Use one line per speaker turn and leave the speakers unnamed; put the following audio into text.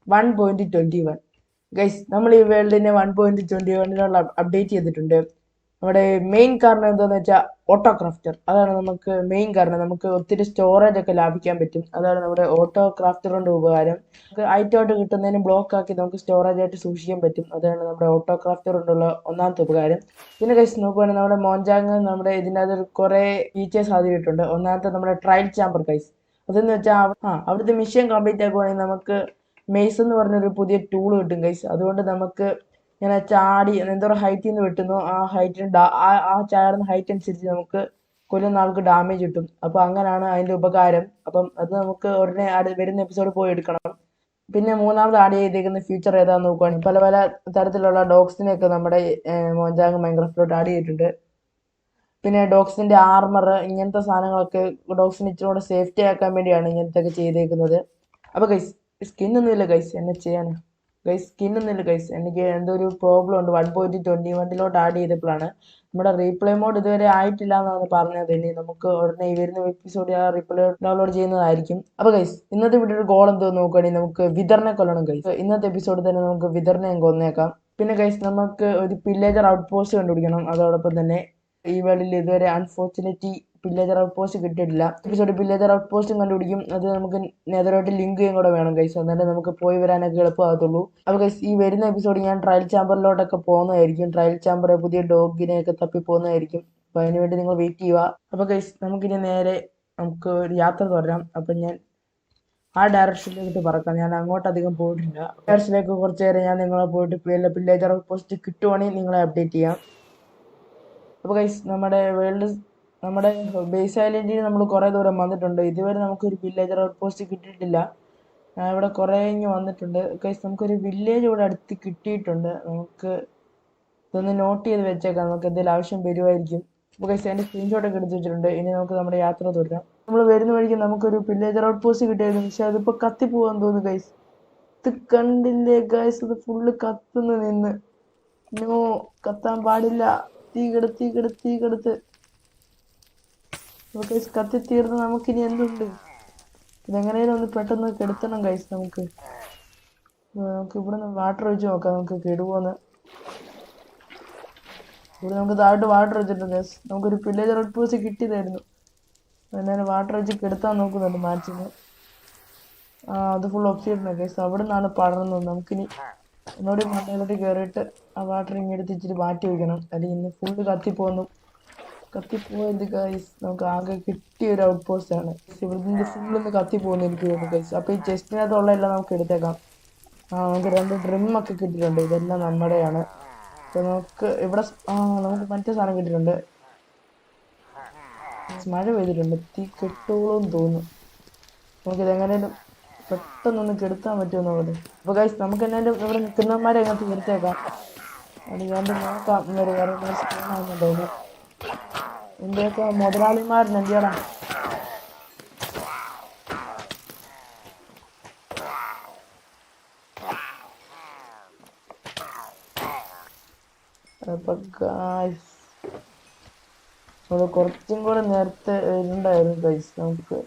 1.21. Guys, നമ്മൾ ഈ വേൾഡിനെ 1.21 update ചെയ്തിട്ടുണ്ട്. നമ്മുടെ മെയിൻ കാരണം എന്താണെന്ന് വെച്ചാൽ ഓട്ടോ ക്രാഫ്റ്റർ. അതാണ് നമുക്ക് മെയിൻ കാരണം. നമുക്ക് ഒത്തിരി സ്റ്റോറേജ് ഒക്കെ ലാഭിക്കാൻ പറ്റും. അതാണ് നമ്മുടെ ഓട്ടോ ക്രാഫ്റ്റർ കൊണ്ട് ഉപകാരം. നമുക്ക് ഐറ്റമായിട്ട് കിട്ടുന്നതിന് ബ്ലോക്ക് ആക്കി നമുക്ക് സ്റ്റോറേജ് ആയിട്ട് സൂക്ഷിക്കാൻ പറ്റും. അതാണ് നമ്മുടെ ഓട്ടോ ക്രാഫ്റ്റർ കൊണ്ടുള്ള ഒന്നാമത്തെ ഉപകാരം. പിന്നെ ഗൈസ് നോക്കുവാണെങ്കിൽ നമ്മുടെ മോഞ്ചാങ് നമ്മുടെ ഇതിനകത്ത് കുറേ ഫീച്ചേഴ്സ് ആദ്യമായിട്ടുണ്ട്. ഒന്നാമത്തെ നമ്മുടെ ട്രയൽ ചാമ്പർ ഗൈസ്. അതെന്ന് വെച്ചാൽ അവിടുത്തെ മിഷൻ കംപ്ലീറ്റ് ആക്കുവാണെങ്കിൽ നമുക്ക് മെയ്സ് എന്ന് പറഞ്ഞൊരു പുതിയ ടൂൾ കിട്ടും ഗൈസ്. അതുകൊണ്ട് നമുക്ക് ഇങ്ങനെ ചാടി എന്തോരം ഹൈറ്റിൽ നിന്ന് വെട്ടുന്നു ആ ഹൈറ്റിന് ആ ചാടുന്ന ഹൈറ്റ് അനുസരിച്ച് നമുക്ക് കൊല്ലുന്ന ആൾക്ക് ഡാമേജ് കിട്ടും. അപ്പോൾ അങ്ങനെയാണ് അതിൻ്റെ ഉപകാരം. അപ്പം അത് നമുക്ക് ഉടനെ വരുന്ന എപ്പിസോഡ് പോയി എടുക്കണം. പിന്നെ മൂന്നാമത് ആഡ് ചെയ്തേക്കുന്ന ഫീച്ചർ ഏതാണെന്ന് നോക്കുകയാണെങ്കിൽ പല പല തരത്തിലുള്ള ഡോഗ്സിനെയൊക്കെ നമ്മുടെ മോഞ്ചാങ് മൈൻക്രാഫ്റ്റിലോട്ട് ആഡ് ചെയ്തിട്ടുണ്ട്. പിന്നെ ഡോഗ്സിൻ്റെ ആർമർ ഇങ്ങനത്തെ സാധനങ്ങളൊക്കെ ഡോഗ്സിന് ഇച്ചിരി കൂടെ സേഫ്റ്റി ആക്കാൻ വേണ്ടിയാണ് ഇങ്ങനത്തെ ഒക്കെ ചെയ്തേക്കുന്നത്. അപ്പോൾ ഗൈസ് സ്കിന്നൊന്നുമില്ല ഗൈസ്, എന്നെ ചെയ്യാൻ ഗൈസ് സ്കിന്നൊന്നുമില്ല ഗൈസ്. എനിക്ക് എന്തോ ഒരു പ്രോബ്ലം ഉണ്ട്. 1.21 ആഡ് ചെയ്തപ്പോഴാണ്. നമ്മുടെ റീപ്ലേ മോഡ് ഇതുവരെ ആയിട്ടില്ല എന്നാണ് പറഞ്ഞത്. ഇനി നമുക്ക് ഉടനെ ഈ വരുന്ന എപ്പിസോഡ് ആ റീപ്ലേ ഡൗൺലോഡ് ചെയ്യുന്നതായിരിക്കും. അപ്പോൾ ഗൈസ് ഇന്നത്തെ വീഡിയോ ഒരു ഗോൾ എന്തോ നോക്കുകയാണെങ്കിൽ നമുക്ക് വിതറിനെ കൊല്ലണം ഗൈസ്. ഇന്നത്തെ എപ്പിസോഡിൽ തന്നെ നമുക്ക് വിതറിനെ കൊന്നേക്കാം. പിന്നെ ഗൈസ് നമുക്ക് ഒരു പില്ലേജർ ഔട്ട് പോസ്റ്റ് കണ്ടുപിടിക്കണം. അതോടൊപ്പം തന്നെ ഈ വേൾഡിൽ ഇതുവരെ അൺഫോർച്ചുനേറ്റ്ലി പില്ലേജർ ഔട്ട് പോസ്റ്റ് കിട്ടിയിട്ടില്ല. എപ്പിസോഡ് പില്ലേജർ ഔട്ട് പോസ്റ്റും കണ്ടുപിടിക്കും. അത് നമുക്ക് നെതറോട്ട് ലിങ്ക് ചെയ്യും കൂടെ വേണം ഗൈസ്. എന്നാലേ നമുക്ക് പോയി വരാനൊക്കെ എളുപ്പമാകത്തുള്ളൂ. അപ്പോൾ ഗൈസ് ഈ വരുന്ന എപ്പിസോഡ് ഞാൻ ട്രയൽ ചാമ്പറിലോട്ടൊക്കെ പോകുന്നതായിരിക്കും. ട്രയൽ ചാമ്പർ പുതിയ ഡോഗിനെയൊക്കെ തപ്പി പോകുന്നതായിരിക്കും. അപ്പോൾ അതിനുവേണ്ടി നിങ്ങൾ വെയിറ്റ് ചെയ്യുക. അപ്പോൾ ഗൈസ് നമുക്കിനി നേരെ നമുക്ക് ഒരു യാത്ര തുടരാം. അപ്പം ഞാൻ ആ ഡയറക്ഷനിലേക്ക് പറക്കാം. ഞാൻ അങ്ങോട്ട് അധികം പോയിട്ടില്ല. ഡയറക്ഷനിലേക്ക് കുറച്ച് നേരം ഞാൻ നിങ്ങളെ പോയിട്ട് പില്ലേജർ ഔട്ട് പോസ്റ്റ് കിട്ടുവാണെങ്കിൽ നിങ്ങളെ അപ്ഡേറ്റ് ചെയ്യാം. അപ്പോൾ ഗൈസ് നമ്മുടെ ബേസ് ഐലൻഡിൽ നമ്മൾ കുറേ ദൂരം വന്നിട്ടുണ്ട്. ഇതുവരെ നമുക്കൊരു വില്ലേജർ ഔട്ട് പോസ്റ്റ് കിട്ടിയിട്ടില്ല. ഞാൻ ഇവിടെ കുറേ ഇങ്ങ് വന്നിട്ടുണ്ട് ഗൈസ്. നമുക്കൊരു വില്ലേജ് ഇവിടെ അടുത്ത് കിട്ടിയിട്ടുണ്ട്. നമുക്ക് ഇതൊന്ന് നോട്ട് ചെയ്ത് വെച്ചേക്കാം. നമുക്ക് എന്തെങ്കിലും ആവശ്യം വരുമായിരിക്കും. അപ്പോൾ ഗൈസ് അതിൻ്റെ സ്ക്രീൻഷോട്ടൊക്കെ എടുത്ത് വെച്ചിട്ടുണ്ട്. ഇനി നമുക്ക് നമ്മുടെ യാത്ര തുടരാം. നമ്മൾ വരുന്ന വഴിക്ക് നമുക്കൊരു വില്ലേജർ ഔട്ട് പോസ്റ്റ് കിട്ടിയായിരുന്നു. പക്ഷെ അതിപ്പോൾ കത്തിപ്പോകാൻ തോന്നുന്നു ഗൈസ്. ഇത് കണ്ടില്ലേ ഗൈസ്, ഇത് ഫുള്ള് കത്തുന്നു നിന്ന്. നോ, കത്താൻ പാടില്ല. തീ കെടുത്ത് ഗൈസ് കത്തി തീർന്ന് നമുക്കിനി എന്തുണ്ട്? ഇതെങ്ങനെയും ഒന്ന് പെട്ടെന്ന് കെടുത്തണം ഗൈസ്. നമുക്ക് ഇവിടെ നിന്ന് വാട്ടർ ഒഴിച്ച് നോക്കാം. നമുക്ക് കെടുവോന്ന്. ഇവിടെ നമുക്ക് താഴോട്ട് വാട്ടർ വെച്ചിട്ടുണ്ട് ഗൈസ്. നമുക്കൊരു പില്ലേജർ ഔട്ട് പോസ്റ്റ് കിട്ടിയതായിരുന്നു. എന്നാലും വാട്ടർ വെച്ച് കെടുത്താൻ നോക്കുന്നുണ്ട് മാച്ചിന്. അത് ഫുൾ ഒപ്സിഡാണ് ഗൈസ്. അവിടെ നിന്നാണ് പടർന്നത്. നമുക്കിനി ഒന്നുകൂടി മണ്ണയിലോട്ട് കയറിയിട്ട് ആ വാട്ടർ ഇങ്ങെടുത്ത് ഇച്ചിരി മാറ്റി വയ്ക്കണം. അല്ലെങ്കിൽ ഇന്ന് ഫുള്ള് കത്തിപ്പോയത് ഗൈസ്. നമുക്ക് ആകെ കിട്ടിയ ഒരു ഔട്ട് പോസ്റ്റ് ആണ്. ഇവിടുന്ന് ഫുള്ളൊന്ന് കത്തിപ്പോകുന്നു എനിക്ക് തോന്നുന്നു ഗൈസ്. അപ്പോൾ ഈ ചെസ്റ്റിനകത്തുള്ള എല്ലാം നമുക്ക് എടുത്തേക്കാം. നമുക്ക് 2 ഡ്രിമ്മൊക്കെ കിട്ടിയിട്ടുണ്ട്. ഇതെല്ലാം നമ്മുടെയാണ്. അപ്പോൾ നമുക്ക് ഇവിടെ നമുക്ക് മറ്റേ സാധനം കിട്ടിയിട്ടുണ്ട്. മഴ പെയ്തിട്ടുണ്ട്. തീ കെട്ടോളം തോന്നുന്നു. നമുക്കിതെങ്ങനെയും പെട്ടെന്നൊന്ന് കെടുത്താൻ പറ്റുമെന്ന് നോക്കട്ടെ. അപ്പോൾ ഗൈസ് നമുക്ക് എന്നാലും ഇവിടെ നിൽക്കുന്നവന്മാരെ അതിനകത്ത് കെടുത്തേക്കാം. അത് ഞാൻ നോക്കാം. വേറെ സ്ക്രീനാണെന്ന് തോന്നുന്നു. എന്തൊക്കെ മുതലാളിമാരൻ എന്തിയാടാ. അപ്പൊ ഗൈസ് നമ്മൾ കുറച്ചും കൂടെ നേരത്തെ ഉണ്ടായിരുന്നു ഗൈസ്. നമുക്ക്